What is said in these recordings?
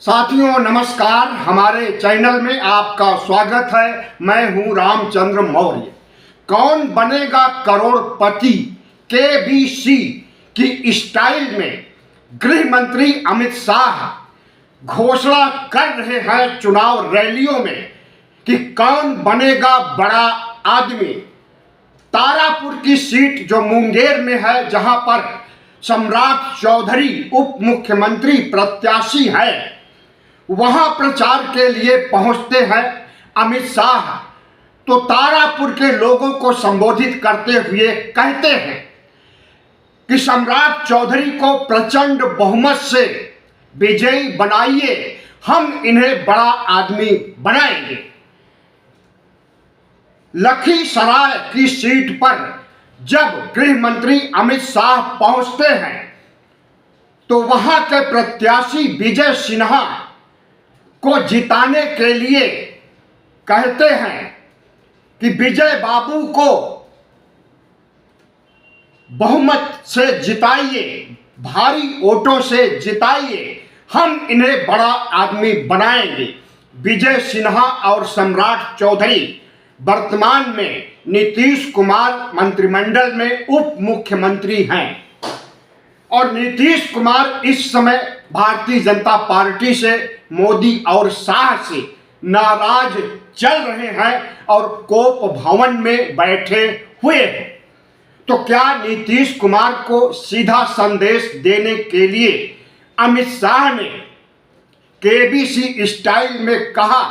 साथियों नमस्कार, हमारे चैनल में आपका स्वागत है। मैं हूं रामचंद्र मौर्य। कौन बनेगा करोड़पति केबीसी की स्टाइल में गृह मंत्री अमित शाह घोषणा कर रहे हैं चुनाव रैलियों में कि कौन बनेगा बड़ा आदमी। तारापुर की सीट जो मुंगेर में है, जहां पर सम्राट चौधरी उप मुख्यमंत्री प्रत्याशी है, वहां प्रचार के लिए पहुंचते हैं अमित शाह। तो तारापुर के लोगों को संबोधित करते हुए कहते हैं कि सम्राट चौधरी को प्रचंड बहुमत से विजयी बनाइए, हम इन्हें बड़ा आदमी बनाएंगे। लखीसराय की सीट पर जब गृह मंत्री अमित शाह पहुंचते हैं तो वहां के प्रत्याशी विजय सिन्हा को जिताने के लिए कहते हैं कि विजय बाबू को बहुमत से जिताइए, भारी वोटों से जिताइए, हम इन्हें बड़ा आदमी बनाएंगे। विजय सिन्हा और सम्राट चौधरी वर्तमान में नीतीश कुमार मंत्रिमंडल में उप मुख्यमंत्री हैं और नीतीश कुमार इस समय भारतीय जनता पार्टी से, मोदी और शाह से नाराज चल रहे हैं और कोप भवन में बैठे हुए हैं। तो क्या नीतीश कुमार को सीधा संदेश देने के लिए अमित शाह ने केबीसी स्टाइल में कहा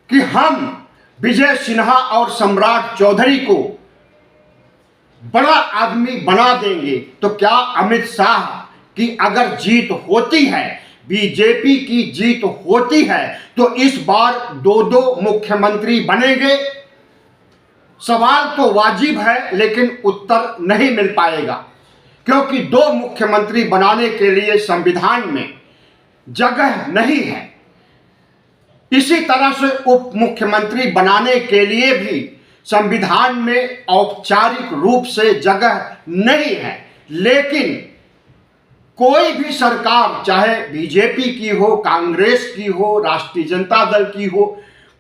कि हम विजय सिन्हा और सम्राट चौधरी को बड़ा आदमी बना देंगे? तो क्या अमित शाह की अगर जीत होती है, बीजेपी की जीत होती है, तो इस बार दो मुख्यमंत्री बनेंगे? सवाल तो वाजिब है, लेकिन उत्तर नहीं मिल पाएगा, क्योंकि दो मुख्यमंत्री बनाने के लिए संविधान में जगह नहीं है। इसी तरह से उप मुख्यमंत्री बनाने के लिए भी संविधान में औपचारिक रूप से जगह नहीं है। लेकिन कोई भी सरकार, चाहे बीजेपी की हो, कांग्रेस की हो, राष्ट्रीय जनता दल की हो,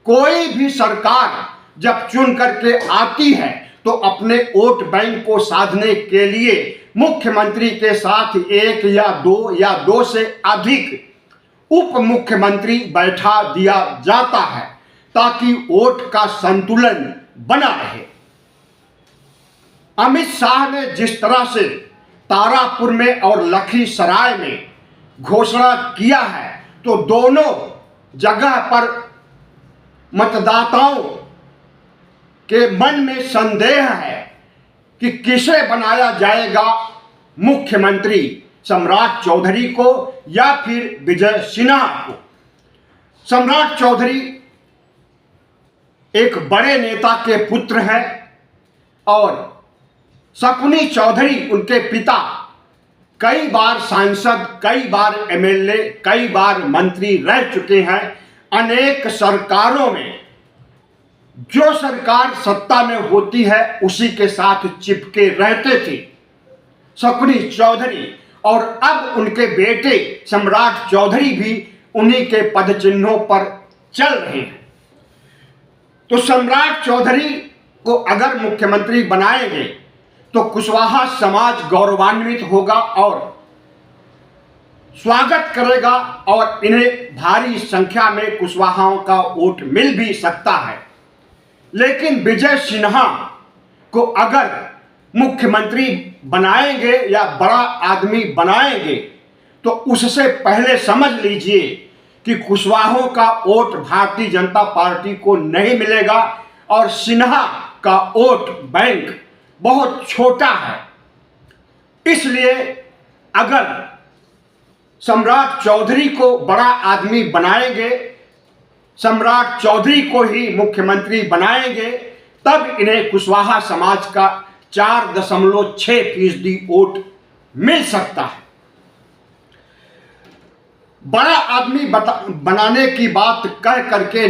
कोई भी सरकार जब चुन करके आती है तो अपने वोट बैंक को साधने के लिए मुख्यमंत्री के साथ एक या दो से अधिक उप मुख्यमंत्री बैठा दिया जाता है, ताकि वोट का संतुलन बना रहे। अमित शाह ने जिस तरह से तारापुर में और लखीसराय में घोषणा किया है, तो दोनों जगह पर मतदाताओं के मन में संदेह है कि किसे बनाया जाएगा मुख्यमंत्री, सम्राट चौधरी को या फिर विजय सिन्हा को। सम्राट चौधरी एक बड़े नेता के पुत्र हैं और शकुनी चौधरी उनके पिता कई बार सांसद, कई बार एमएलए, कई बार मंत्री रह चुके हैं। अनेक सरकारों में जो सरकार सत्ता में होती है उसी के साथ चिपके रहते थे शकुनी चौधरी, और अब उनके बेटे सम्राट चौधरी भी उन्हीं के पद चिन्हों पर चल रहे हैं। तो सम्राट चौधरी को अगर मुख्यमंत्री बनाएंगे तो कुशवाहा समाज गौरवान्वित होगा और स्वागत करेगा और इन्हें भारी संख्या में कुशवाहाओं का वोट मिल भी सकता है। लेकिन विजय सिन्हा को अगर मुख्यमंत्री बनाएंगे या बड़ा आदमी बनाएंगे तो उससे पहले समझ लीजिए कि कुशवाहों का वोट भारतीय जनता पार्टी को नहीं मिलेगा और सिन्हा का वोट बैंक बहुत छोटा है। इसलिए अगर सम्राट चौधरी को बड़ा आदमी बनाएंगे, सम्राट चौधरी को ही मुख्यमंत्री बनाएंगे, तब इन्हें कुशवाहा समाज का 4.6% वोट मिल सकता है। बड़ा आदमी बनाने की बात कह करके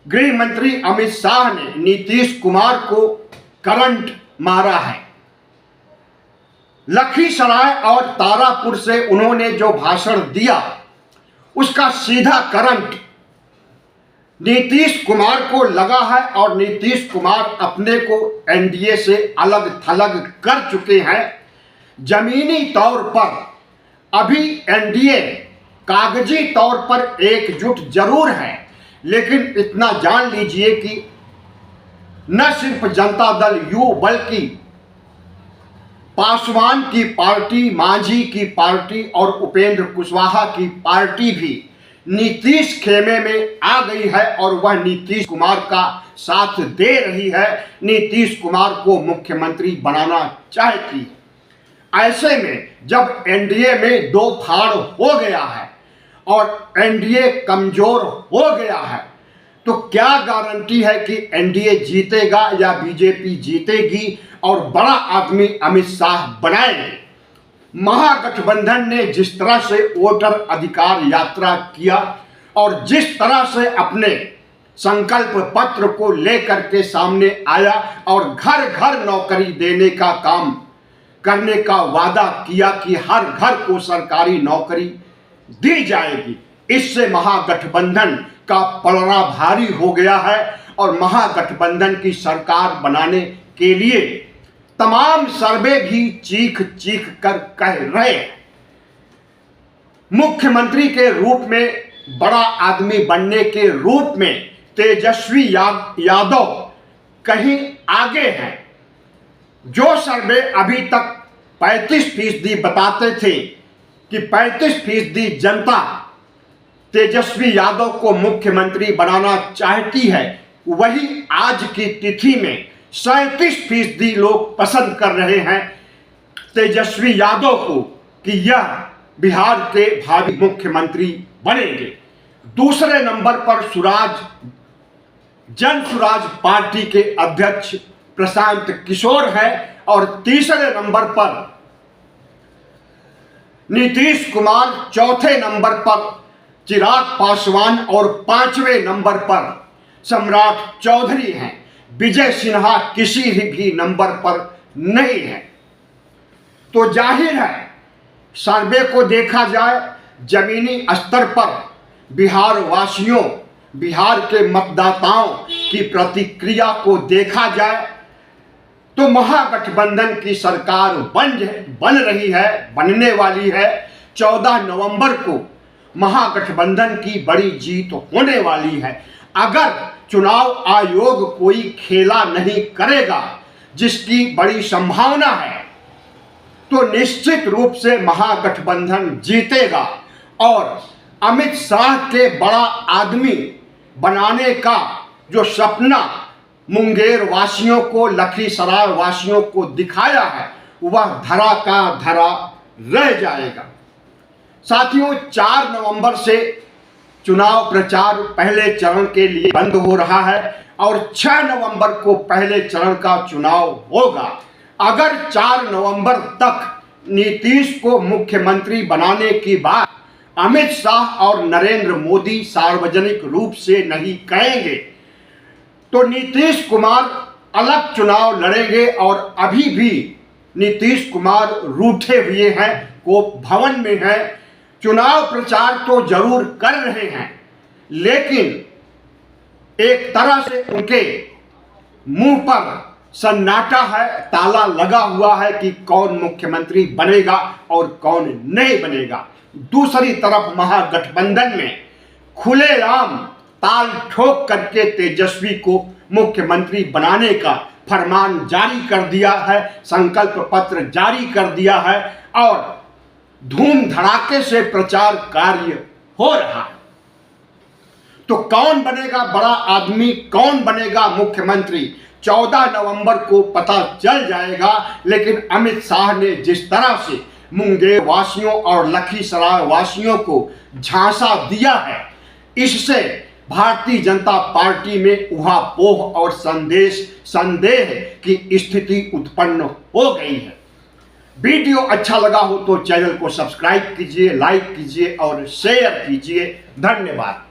गृह मंत्री अमित शाह ने नीतीश कुमार को करंट मारा है। लखीसराय और तारापुर से उन्होंने जो भाषण दिया उसका सीधा करंट नीतीश कुमार को लगा है और नीतीश कुमार अपने को एनडीए से अलग थलग कर चुके हैं। जमीनी तौर पर अभी एनडीए कागजी तौर पर एकजुट जरूर है, लेकिन इतना जान लीजिए कि न सिर्फ जनता दल यू बल्कि पासवान की पार्टी, मांझी की पार्टी और उपेंद्र कुशवाहा की पार्टी भी नीतीश खेमे में आ गई है और वह नीतीश कुमार का साथ दे रही है, नीतीश कुमार को मुख्यमंत्री बनाना चाहती है। ऐसे में जब एनडीए में दो फाड़ हो गया है और एनडीए कमजोर हो गया है, तो क्या गारंटी है कि एनडीए जीतेगा या बीजेपी जीतेगी और बड़ा आदमी अमित शाह बनाएंगे। महागठबंधन ने जिस तरह से वोटर अधिकार यात्रा किया और जिस तरह से अपने संकल्प पत्र को लेकर के सामने आया और घर घर नौकरी देने का काम करने का वादा किया कि हर घर को सरकारी नौकरी दी जाएगी, इससे महागठबंधन का पलड़ा भारी हो गया है और महागठबंधन की सरकार बनाने के लिए तमाम सर्वे भी चीख चीख कर कह रहे हैं। मुख्यमंत्री के रूप में, बड़ा आदमी बनने के रूप में तेजस्वी यादव कहीं आगे हैं। जो सर्वे अभी तक 35% बताते थे कि 35% जनता तेजस्वी यादव को मुख्यमंत्री बनाना चाहती है, वही आज की तिथि में 37% लोग पसंद कर रहे हैं तेजस्वी यादव को कि यह बिहार के भावी मुख्यमंत्री बनेंगे। दूसरे नंबर पर जन सुराज पार्टी के अध्यक्ष प्रशांत किशोर है और तीसरे नंबर पर नीतीश कुमार, चौथे नंबर पर चिराग पासवान और पांचवें नंबर पर सम्राट चौधरी हैं। विजय सिन्हा किसी भी नंबर पर नहीं है। तो जाहिर है सर्वे को देखा जाए, जमीनी स्तर पर बिहार वासियों, बिहार के मतदाताओं की प्रतिक्रिया को देखा जाए तो महागठबंधन की सरकार बन रही है, बनने वाली है। 14 नवंबर को महागठबंधन की बड़ी जीत होने वाली है। अगर चुनाव आयोग कोई खेला नहीं करेगा, जिसकी बड़ी संभावना है, तो निश्चित रूप से महागठबंधन जीतेगा और अमित शाह के बड़ा आदमी बनाने का जो सपना मुंगेर वासियों को, लखीसराय वासियों को दिखाया है, वह धरा का धरा रह जाएगा। साथियों, 4 नवंबर से चुनाव प्रचार पहले चरण के लिए बंद हो रहा है और 6 नवंबर को पहले चरण का चुनाव होगा। अगर 4 नवंबर तक नीतीश को मुख्यमंत्री बनाने की बात अमित शाह और नरेंद्र मोदी सार्वजनिक रूप से नहीं कहेंगे, तो नीतीश कुमार अलग चुनाव लड़ेंगे और अभी भी नीतीश कुमार रूठे हुए हैं, कोप भवन में हैं। चुनाव प्रचार तो जरूर कर रहे हैं, लेकिन एक तरह से उनके मुंह पर सन्नाटा है, ताला लगा हुआ है कि कौन मुख्यमंत्री बनेगा और कौन नहीं बनेगा। दूसरी तरफ महागठबंधन में खुलेआम ताल ठोक करके तेजस्वी को मुख्यमंत्री बनाने का फरमान जारी कर दिया है, संकल्प पत्र जारी कर दिया है और धूम धड़ाके से प्रचार कार्य हो रहा है। तो कौन बनेगा बड़ा आदमी, कौन बनेगा मुख्यमंत्री, 14 नवंबर को पता चल जाएगा। लेकिन अमित शाह ने जिस तरह से मुंगेर वासियों और लखीसराय वासियों को झांसा दिया है, इससे भारतीय जनता पार्टी में ऊहापोह और संदेह की स्थिति उत्पन्न हो गई है। वीडियो अच्छा लगा हो तो चैनल को सब्सक्राइब कीजिए, लाइक कीजिए और शेयर कीजिए। धन्यवाद।